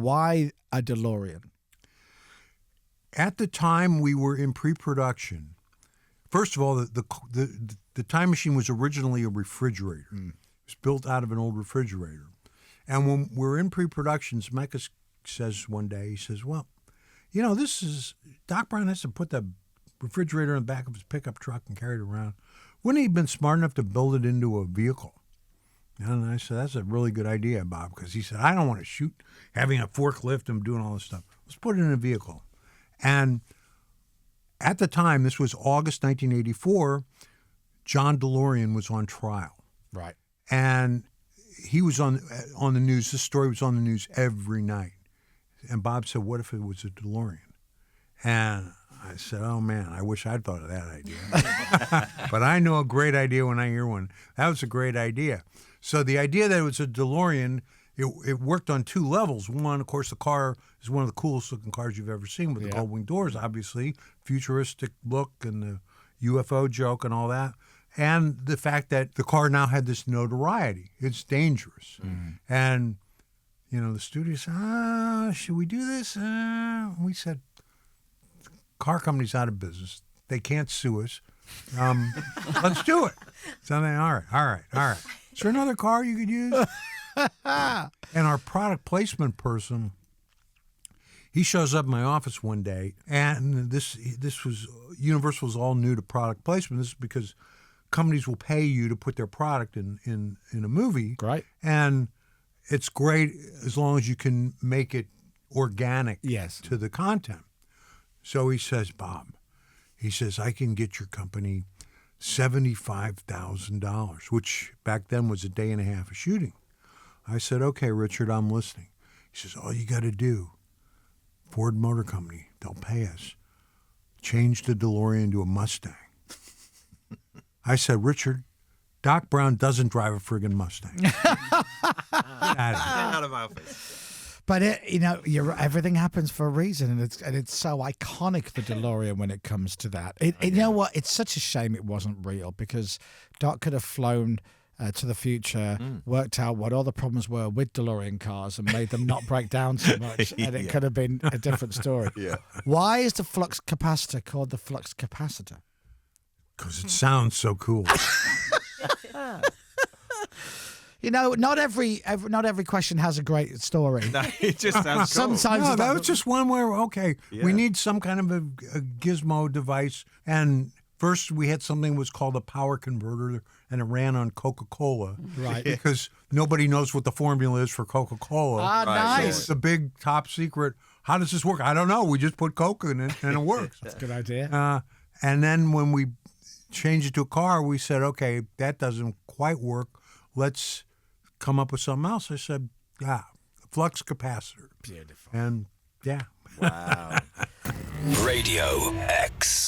Why a DeLorean? At the time, we were in pre-production. First of all, the time machine was originally a refrigerator. It was built out of an old refrigerator. And when we're in pre-production, Zemeckis says one day, he says, well, Doc Brown has to put the refrigerator in the back of his pickup truck and carry it around. Wouldn't he have been smart enough to build it into a vehicle? And I said, that's a really good idea, Bob, because he said, I don't want to shoot having a forklift and doing all this stuff. Let's put it in a vehicle. And at the time, this was August 1984, John DeLorean was on trial. Right. And he was on the news. This story was on the news every night. And Bob said, what if it was a DeLorean? And I said, oh, man, I wish I'd thought of that idea. But I know a great idea when I hear one. That was a great idea. So the idea that it was a DeLorean, it worked on two levels. One, of course, the car is one of the coolest looking cars you've ever seen with the gold wing doors, obviously, futuristic look and the UFO joke and all that. And the fact that the car now had this notoriety. It's dangerous. Mm-hmm. And, the studio said, should we do this? We said, the car company's out of business. They can't sue us. Let's do it. So then, all right. Is there another car you could use? And our product placement person, he shows up in my office one day, and this was Universal was all new to product placement. This is because companies will pay you to put their product in a movie. Right. And it's great as long as you can make it organic to the content. So he says, Bob, I can get your company $75,000, which back then was a day and a half of shooting. I said, okay, Richard, I'm listening. He says, all you got to do, Ford Motor Company, they'll pay us. Change the DeLorean to a Mustang. I said, Richard, Doc Brown doesn't drive a friggin' Mustang. Get out of my face. But everything happens for a reason, and it's so iconic, the DeLorean, when it comes to that. You know what? It's such a shame it wasn't real, because Doc could have flown to the future, worked out what all the problems were with DeLorean cars, and made them not break down so much, and it could have been a different story. Yeah. Why is the flux capacitor called the flux capacitor? Because it sounds so cool. Not every question has a great story. No, it just sounds cool. Sometimes that was just one where, we need some kind of a gizmo device. And first we had something that was called a power converter, and it ran on Coca-Cola. Right. Because nobody knows what the formula is for Coca-Cola. Ah, right. nice. It's a big top secret. How does this work? I don't know. We just put Coke in it, and it works. That's a good idea. And then when we changed it to a car, we said, okay, that doesn't quite work. Let's come up with something else. I said, flux capacitor. Beautiful. And Wow. Radio X.